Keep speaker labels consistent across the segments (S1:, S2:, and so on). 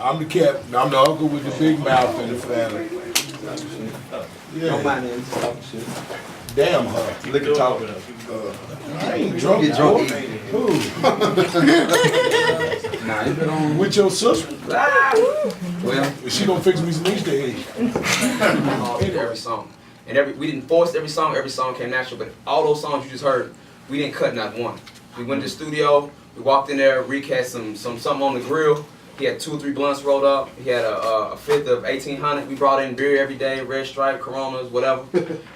S1: I'm the cap. I'm the uncle with the big mouth in the family. Yeah.
S2: Don't mind it. Talking shit.
S1: Damn her.
S2: Liquor talk.
S1: I ain't drunk.
S2: Get drunk.
S1: Who?
S2: Nah, you been on.
S1: With your sister?
S2: Well,
S1: She gonna fix me some Easter eggs.
S3: Every song. And we didn't force every song came natural, but all those songs you just heard, we didn't cut not one. We went to the studio, we walked in there, Reek had something on the grill. He had 2 or 3 blunts rolled up. He had a fifth of 1800. We brought in beer every day, Red Stripe, Coronas, whatever.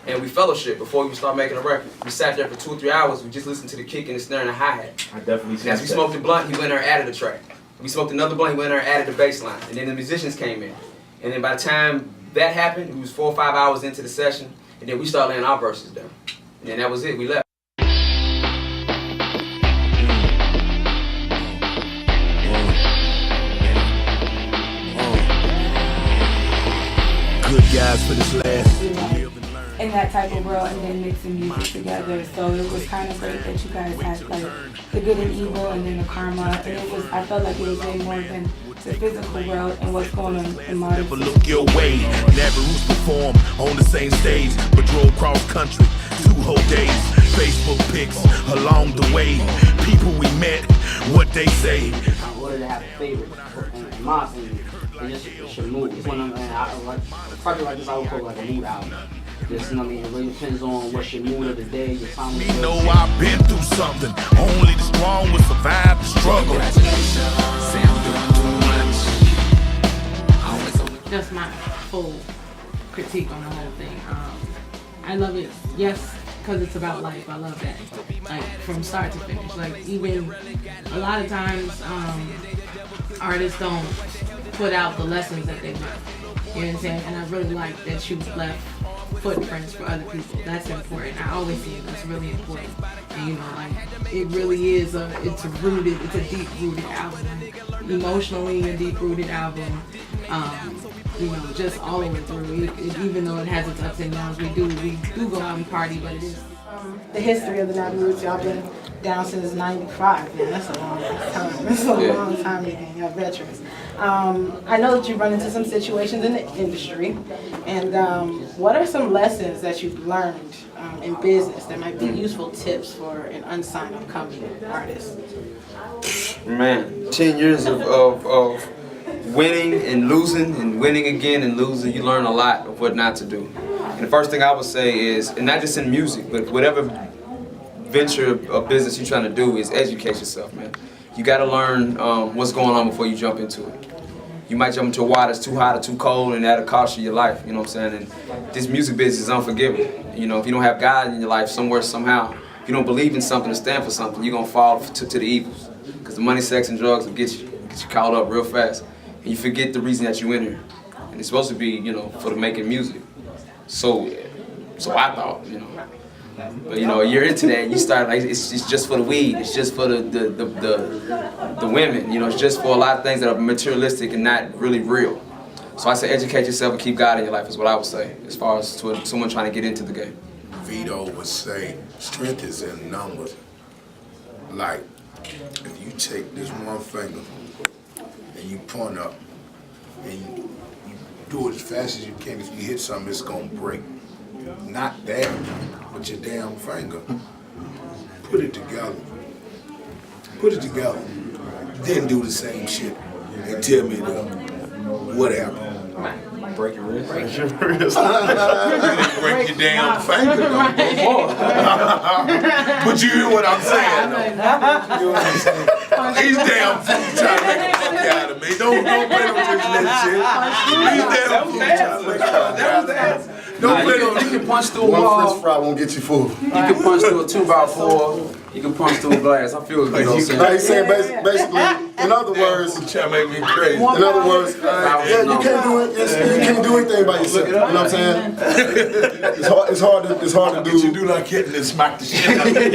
S3: And we fellowship before we start making a record. We sat there for 2 or 3 hours. We just listened to the kick and the snare and the hi-hat.
S2: I definitely.
S3: And as we smoked the blunt, he went there and added a track. We smoked another blunt, he went there and added the bass line. And then the musicians came in. And then by the time that happened, it was 4 or 5 hours into the session. And then we started laying our verses down. And then that was it, we left.
S1: Good guys for this last.
S4: In that type of world, and then mixing music together. So it was kind of great that you guys had like the good and evil, and then the karma. And it was, I felt like it was way more than the physical world and what's going on in modern.
S5: Never look your way. Never who's performed on the same stage, but drove cross country 2 whole days. Facebook pics along the way. People we met, what they say.
S6: I wanted to have a favorite in my opinion. It's your mood. It's one of them, a project like this I would call like a mood album. Just, you know what I mean? It really depends on what's your mood of the day, your time of the day.
S5: We know I've been through something. Only the strong will survive the struggle.
S7: Just my full critique on the whole thing. I love it, yes, because it's about life. I love that. Like, from start to finish. Like, even a lot of times, artists don't put out the lessons that they learn. You know what I'm saying? And I really like that you left footprints for other people. That's important. I always see it. That's really important. And you know, like, it really is it's a deep-rooted album. Emotionally a deep-rooted album. You know, just all the way through. Even though it has its ups and downs, we do go out and party, but it is.
S8: The history of the Nappy Roots, y'all been down since '95. Man, that's a long time. That's a long time again. Y'all veterans. I know that you've run into some situations in the industry, and what are some lessons that you've learned in business that might be useful tips for an unsigned upcoming artist?
S3: Man, 10 years of winning and losing and winning again and losing, you learn a lot of what not to do. And the first thing I would say is, and not just in music, but whatever venture of business you're trying to do, is educate yourself, man. You got to learn what's going on before you jump into it. You might jump into a water that's too hot or too cold, and that'll cost you your life, you know what I'm saying? And this music business is unforgiving. You know, if you don't have God in your life somewhere, somehow, if you don't believe in something or stand for something, you're going to fall to the evils. Because the money, sex, and drugs will get you caught up real fast. And you forget the reason that you're in here. And it's supposed to be, you know, for the making music. So I thought, you know. But you know, a year into that, you start like it's just for the weed. It's just for the women. You know, it's just for a lot of things that are materialistic and not really real. So I say, educate yourself and keep God in your life is what I would say, as far as to someone trying to get into the game.
S1: Vito would say, strength is in numbers. Like, if you take this one finger and you point up and you do it as fast as you can, if you hit something, it's gonna break. Not that, but your damn finger. Put it together. Put it together. Then do the same shit and tell me what happened.
S3: Break your wrist.
S1: Break your wrist. Break your damn finger, don't go more. But you hear what I'm saying, though. You know what I'm saying? These damn fools trying to make the fuck out of me. Don't play no trick shit. These damn fools trying to make the fuck out of me. Don't play no.
S3: You can punch through a wall.
S9: One French fry won't get you full.
S3: You can punch through a 2x4. You can punch through a glass. I feel good.
S9: He's saying basically, in other words,
S1: trying to make me crazy.
S9: In other words, yeah, you can't do it. You can't do anything by yourself. You know what I'm saying? It's hard to do.
S1: You do like hitting and smack the shit out of it.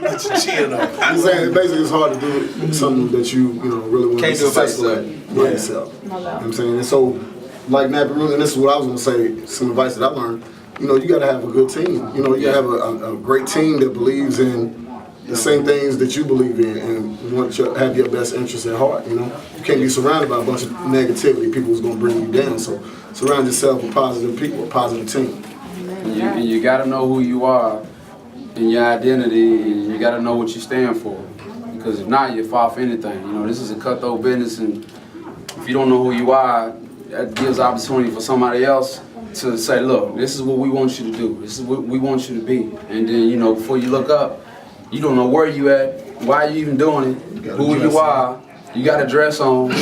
S1: Get your chin up.
S9: I'm saying basically it's hard to do something that you really want to be successful at by yourself. You know what I'm saying? And so, like Nappy Roots, and this is what I was gonna say. Some advice that I learned. You know, you gotta have a good team. You know, you gotta have a great team that believes in the same things that you believe in and want to have your best interests at heart, you know? You can't be surrounded by a bunch of negativity, people who's gonna bring you down. So surround yourself with positive people, a positive team.
S2: And you gotta know who you are and your identity, and you gotta know what you stand for. Because if not, you fall for anything. You know, this is a cutthroat business, and if you don't know who you are, that gives opportunity for somebody else to say, look, this is what we want you to do. This is what we want you to be. And then, you know, before you look up, you don't know where you at, why you even doing it, who you are. You got a dress on.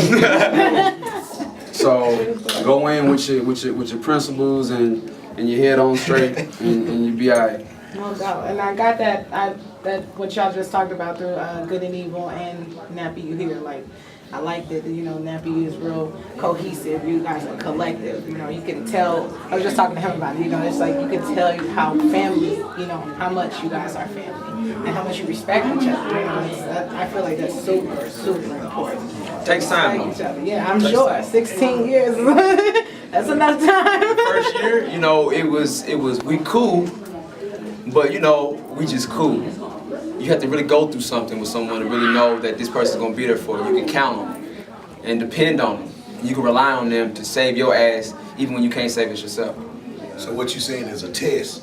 S2: So go in with your principles and your head on straight, and you be alright.
S8: No doubt. And I got that what y'all just talked about through Good and Evil and Nappy You Here. Like, I like that, you know, Nappy is real cohesive. You guys are collective. You know, you can tell. I was just talking to him about it. You know, it's like you can tell how family. You know, how much you guys are family and how much you respect each other. You know, I feel like that's super, super important.
S3: Takes time.
S8: Respect each other. Yeah, I'm sure. 16 years. That's enough time.
S3: First year, you know, it was we cool, but you know, we just cool. You have to really go through something with someone to really know that this person's gonna be there for you. You can count on them and depend on them. You can rely on them to save your ass even when you can't save it yourself.
S1: So what you're saying is a test.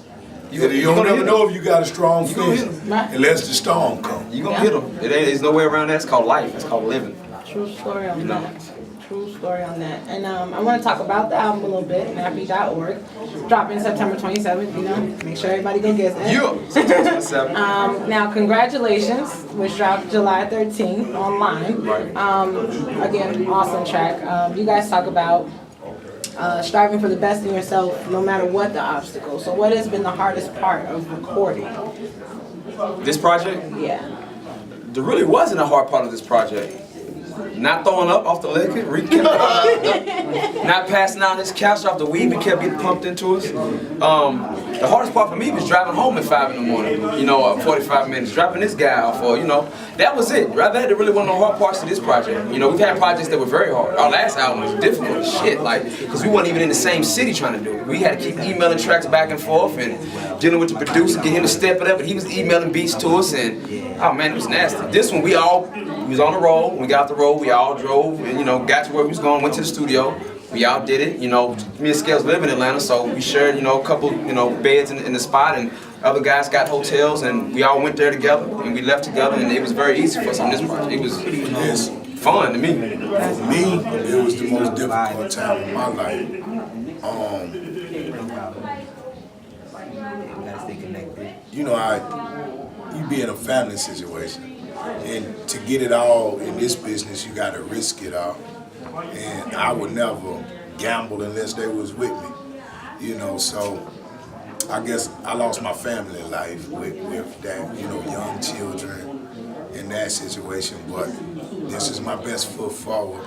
S1: You don't never know if you got a strong fist unless the storm comes.
S3: You gonna hit them. There's no way around that. It's called life. It's called living.
S8: True story on that. True story on that. And I want to talk about the album a little bit, nappy.org. Dropping September 27th, you know. Make sure everybody go get it.
S3: Yeah, September 27th.
S8: Now, congratulations, which dropped July 13th online.
S3: Right.
S8: Again, awesome track. You guys talk about striving for the best in yourself no matter what the obstacle. So what has been the hardest part of recording?
S3: This project?
S8: Yeah.
S3: There really wasn't a hard part of this project. Not throwing up off the liquor, not passing out his couch off the weed we kept getting pumped into us. The hardest part for me was driving home at 5 in the morning, you know, 45 minutes, dropping this guy off, or, you know, that was it. Rather, there really wasn't no hard parts to this project. You know, we've had projects that were very hard. Our last album was difficult as shit, like, because we weren't even in the same city trying to do it. We had to keep emailing tracks back and forth and dealing with the producer, get him to step it up, and he was emailing beats to us, and, oh man, it was nasty. This one, we was on the road. When we got off the road, we all drove and, you know, got to where we was going, went to the studio. We all did it. You know, me and Scales live in Atlanta, so we shared, you know, a couple, you know, beds in the spot, and other guys got hotels, and we all went there together, and we left together, and it was very easy for us on this project. It was fun to me.
S1: For me, it was the most difficult time of my life. You know, you be in a family situation. And to get it all in this business, you got to risk it all. And I would never gamble unless they was with me. You know, so I guess I lost my family life with that, you know, young children in that situation. But this is my best foot forward.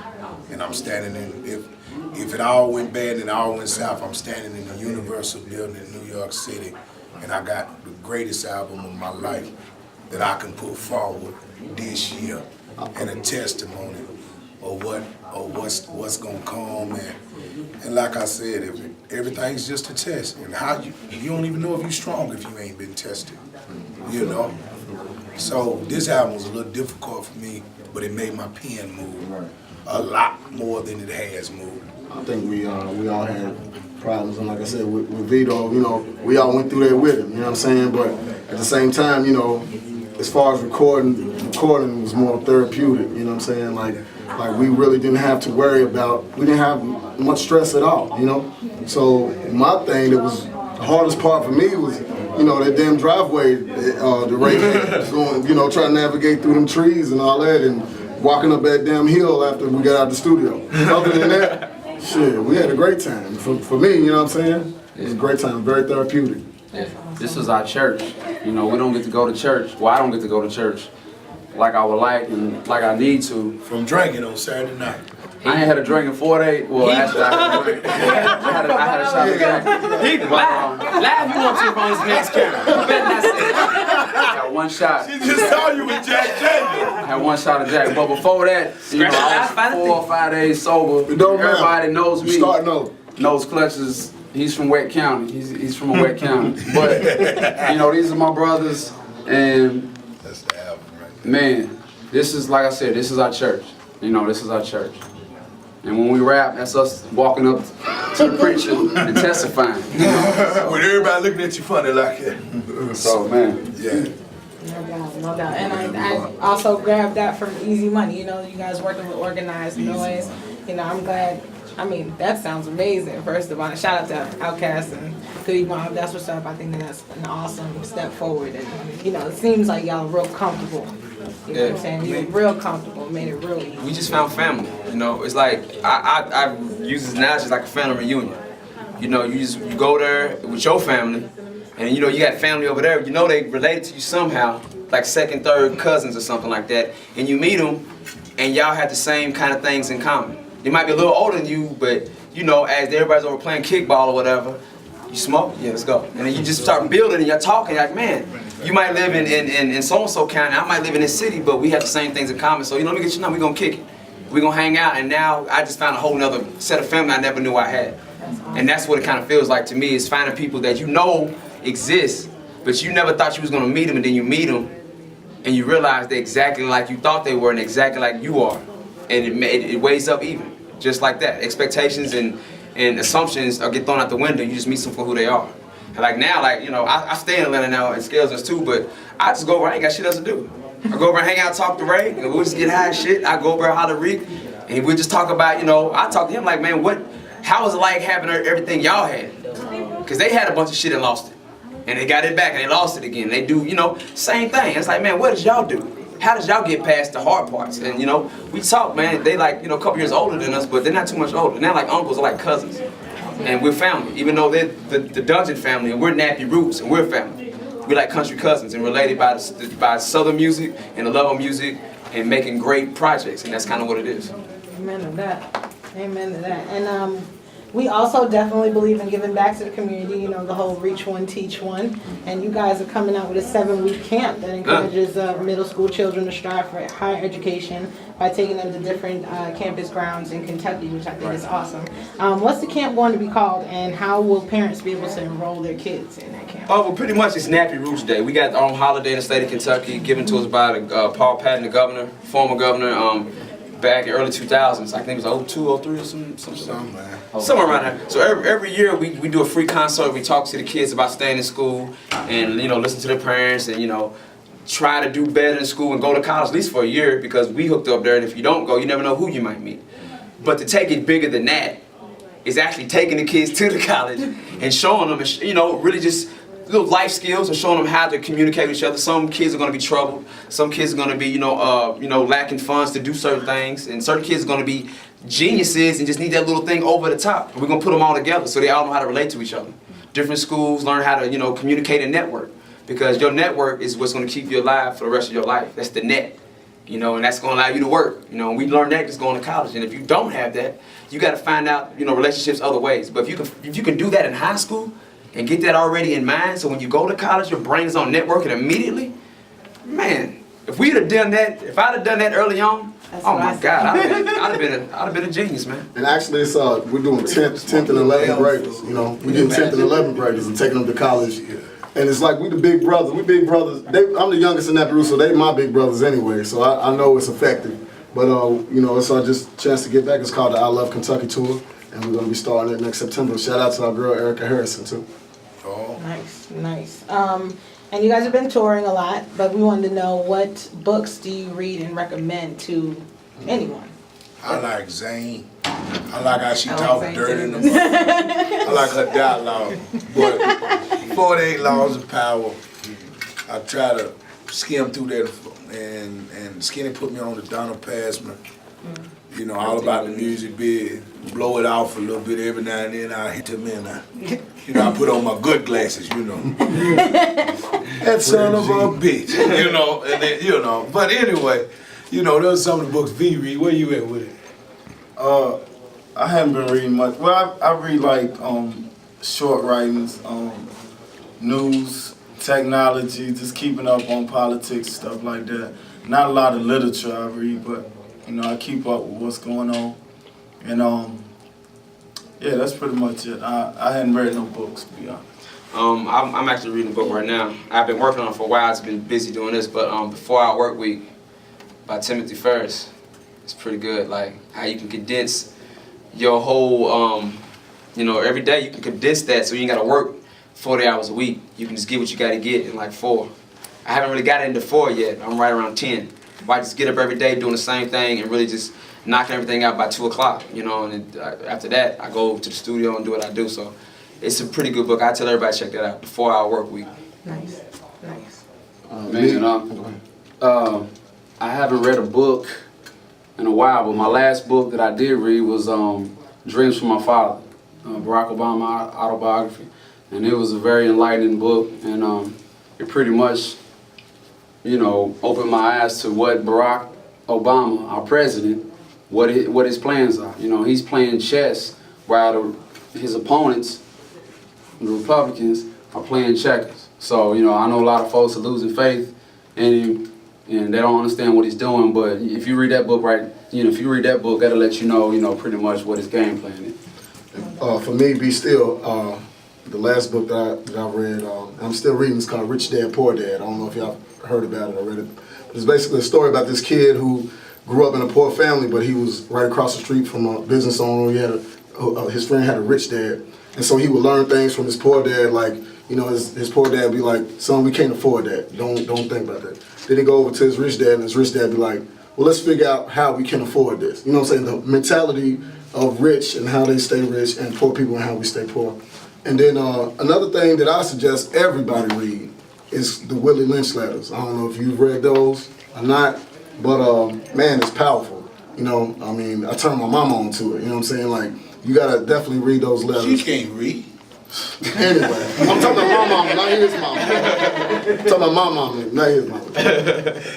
S1: And I'm standing in, if it all went bad and it all went south, I'm standing in the Universal building in New York City. And I got the greatest album of my life that I can put forward this year, and a testimony of what's gonna come, and like I said, everything's just a test, and how you don't even know if you're strong if you ain't been tested, you know. So this album was a little difficult for me, but it made my pen move a lot more than it has moved.
S9: I think we all had problems, and like I said, with Vito, you know, we all went through that with him, you know what I'm saying? But at the same time, you know, as far as recording was more therapeutic, you know what I'm saying? Like we really didn't have to worry about, we didn't have much stress at all, you know? So my thing that was the hardest part for me was, you know, that damn driveway, the rate going, you know, trying to navigate through them trees and all that, and walking up that damn hill after we got out of the studio. Other than that, shit, we had a great time. For me, you know what I'm saying? It was a great time, very therapeutic.
S2: This is our church. You know, we don't get to go to church. Well, I don't get to go to church like I would like and like I need to.
S1: From drinking on Saturday night.
S2: I ain't had a drink in 4 days. Well, actually, I had a drink. I had a shot of Jack.
S3: He live you want to on his next camera. You better not say that.
S2: I got one shot.
S1: She just saw you with Jack Daniels.
S2: I had one shot of Jack. But before that, you know, I was 4 or 5 days sober. Everybody knows me.
S9: Starting over.
S2: Knows Clutches. He's from Wet County. He's from a wet county. But, you know, these are my brothers, and Man, this is, like I said, this is our church. You know, this is our church. And when we rap, that's us walking up to the preacher and testifying. You know?
S1: When everybody looking at you funny like that.
S2: So, man.
S1: Yeah.
S8: No doubt, no doubt. And I also grabbed that from Easy Money. You know, you guys working with Organized Noise. You know, I'm glad. I mean, that sounds amazing, first of all. And shout out to Outkast and Goody Mob. That's what's up. I think that's an awesome step forward. And, you know, it seems like y'all are real comfortable. You know what I'm saying? You're real comfortable, made it real easy.
S3: We just found family, you know. It's like, I use this now just like a family reunion. You know, you go there with your family, and you know, you got family over there, you know they related to you somehow, like second, third cousins or something like that, and you meet them, and y'all have the same kind of things in common. They might be a little older than you, but you know, as everybody's over playing kickball or whatever, you smoke, yeah, let's go. And then you just start building and you're talking, like, man, you might live in so-and-so county, I might live in this city, but we have the same things in common. So, you know, let me get you know, we're gonna kick it. We're gonna hang out, and now I just found a whole nother set of family I never knew I had. And that's what it kind of feels like to me, is finding people that you know exist, but you never thought you was gonna meet them, and then you meet them, and you realize they're exactly like you thought they were, and exactly like you are. And it weighs up even, just like that. Expectations and assumptions get thrown out the window. You just meet them for who they are. And like now, like, you know, I stay in Atlanta now, and Scales does too, but I just go over, I ain't got shit else to do. I go over and hang out, talk to Ray, and we'll just get high as shit. I go over and holler at Reek, and we'll just talk about, you know, I talk to him like, man, how was it like having everything y'all had? Because they had a bunch of shit and lost it. And they got it back and they lost it again. They do, you know, same thing. It's like, man, what does y'all do? How does y'all get past the hard parts? And, you know, we talk, man, they like, you know, a couple years older than us, but they're not too much older. They're not like uncles, they're like cousins. And we're family, even though they're the Dungeon family, and we're Nappy Roots, and we're family. We're like country cousins and related by Southern music and the love of music and making great projects, and that's kind of what it is.
S8: Amen to that. Amen to that. And we also definitely believe in giving back to the community, you know, the whole Reach One, Teach One. And you guys are coming out with a 7-week camp that encourages middle school children to strive for higher education by taking them to different campus grounds in Kentucky, which I think is awesome. What's the camp going to be called, and how will parents be able to enroll their kids in that camp?
S3: Oh, well, pretty much it's Nappy Roots Day. We got our own holiday in the state of Kentucky, given to us by Paul Patton, the governor, former governor, back in early 2000s. I think it was 02, 03 or something. Somewhere around there. So every year we do a free concert. We talk to the kids about staying in school and, you know, listen to their parents and, you know, try to do better in school and go to college at least for a year, because we hooked up there, and if you don't go, you never know who you might meet. But to take it bigger than that is actually taking the kids to the college and showing them, you know, really just little life skills and showing them how to communicate with each other. Some kids are going to be troubled. Some kids are going to be, you know, lacking funds to do certain things, and certain kids are going to be geniuses and just need that little thing over the top. And we're going to put them all together so they all know how to relate to each other. Different schools learn how to, you know, communicate and network, because your network is what's going to keep you alive for the rest of your life. That's the net, you know, and that's going to allow you to work. You know, and we learn that just going to college. And if you don't have that, you got to find out, you know, relationships other ways. But if you can do that in high school and get that already in mind, so when you go to college, your brain is on networking immediately, man, if we'd have done that, if I'd have done that early on, oh my God, I'd have been a genius, man.
S9: And actually, it's we're doing 10th and 11th graders. You know, we're getting 10th and 11th graders and taking them to college. And it's like we the big brothers. We big brothers. I'm the youngest in that group, so they my big brothers anyway. So I know it's effective. But you know, it's our just chance to get back. It's called the I Love Kentucky Tour, and we're gonna be starting it next September. Shout out to our girl Erica Harrison too.
S1: Oh.
S8: Nice, nice. And you guys have been touring a lot, but we wanted to know, what books do you read and recommend to anyone?
S1: I like Zane. I like how she talk dirty in the book. I like her dialogue. But 48 Laws of Power, I try to skim through that, and Skinny put me on the Donald Passman. You know, all about the music bit, blow it off a little bit every now and then. I hit him in. You know, I put on my good glasses, you know. That son of a bitch, you know, and then, you know. But anyway, you know, those are some of the books V read. Where you at with it?
S10: I haven't been reading much. Well, I read like short writings, news, technology, just keeping up on politics, stuff like that. Not a lot of literature I read, but you know, I keep up with what's going on. And yeah, that's pretty much it. I hadn't read no books, to be honest.
S3: I'm actually reading a book right now. I've been working on it for a while. I've been busy doing this, but the 4-Hour Work Week by Timothy Ferriss. It's pretty good. Like how you can condense your whole, you know, every day you can condense that so you ain't gotta work 40 hours a week. You can just get what you gotta get in like 4. I haven't really got into 4 yet. I'm right around 10. If I just get up every day doing the same thing and really just knocking everything out by 2 o'clock, you know, and then after that I go to the studio and do what I do. So it's a pretty good book. I tell everybody to check that out. The 4-Hour Work Week.
S8: Nice, nice.
S2: I haven't read a book in a while, but my last book that I did read was Dreams from My Father, Barack Obama autobiography, and it was a very enlightening book, and it pretty much, you know, opened my eyes to what Barack Obama, our president, what his plans are. You know, he's playing chess while his opponents, the Republicans, are playing checkers. So, you know, I know a lot of folks are losing faith in him, and they don't understand what he's doing. But if you read that book, if you read that book, that'll let you know, pretty much what his game plan is.
S9: For me, Be Still, the last book that I read, I'm still reading, it's called Rich Dad, Poor Dad. I don't know if y'all heard about it or read it. But it's basically a story about this kid who grew up in a poor family, but he was right across the street from a business owner. He had his friend had a rich dad. And so he would learn things from his poor dad, like, his poor dad be like, son, we can't afford that. Don't think about that. Then he go over to his rich dad, and his rich dad be like, well, let's figure out how we can afford this. You know what I'm saying? The mentality of rich and how they stay rich, and poor people and how we stay poor. And then another thing that I suggest everybody read is the Willie Lynch letters. I don't know if you've read those or not, but man, it's powerful. I turned my mom on to it. You know what I'm saying? Like, you gotta definitely read those letters.
S1: She can't read.
S9: Anyway, I'm talking about my mama, not his mama. I'm talking about my mama, not his mama.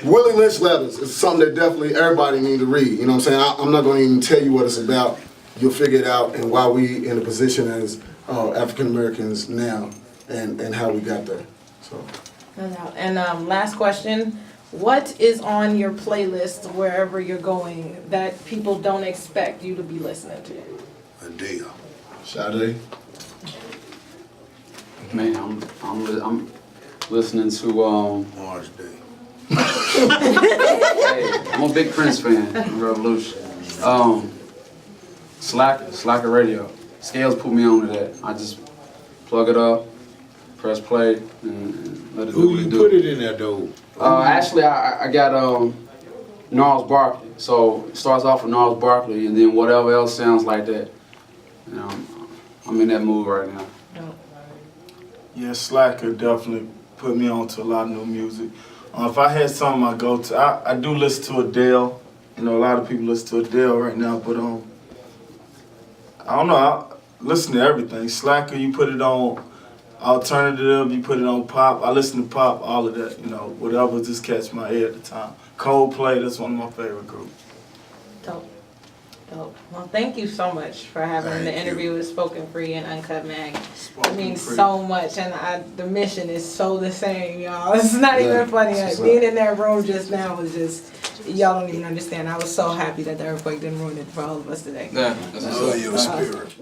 S9: Willie Lynch letters is something that definitely everybody need to read. You know what I'm saying? I'm not going to even tell you what it's about. You'll figure it out and why we in a position as African Americans now and how we got there. So.
S8: And last question. What is on your playlist wherever you're going that people don't expect you to be listening to?
S1: Adele.
S9: Sade.
S2: Man, I'm listening to
S1: Mars Day.
S2: Hey, I'm a big Prince fan. Revolution. Slacker Radio. Scales put me on to that. I just plug it up, press play, and let it do
S1: Who
S2: what it
S1: you
S2: do.
S1: put it in there though?
S2: Actually, I got Gnarls Barkley. So it starts off with Gnarls Barkley, and then whatever else sounds like that. I'm in that mood right now.
S10: Yeah, Slacker definitely put me on to a lot of new music. If I had something I go to, I do listen to Adele. A lot of people listen to Adele right now, but I don't know, I listen to everything. Slacker, you put it on alternative, you put it on pop. I listen to pop, all of that, whatever just catch my ear at the time. Coldplay, that's one of my favorite groups.
S8: Dope. Well, thank you so much for having the interview with Spoken Free and Uncut Mag. It means so much, and the mission is so the same, y'all. It's not even funny. Like, being in that room just now was just, y'all don't even understand. I was so happy that the earthquake didn't ruin it for all of us today.
S3: Yeah, that's
S1: I love your spirit.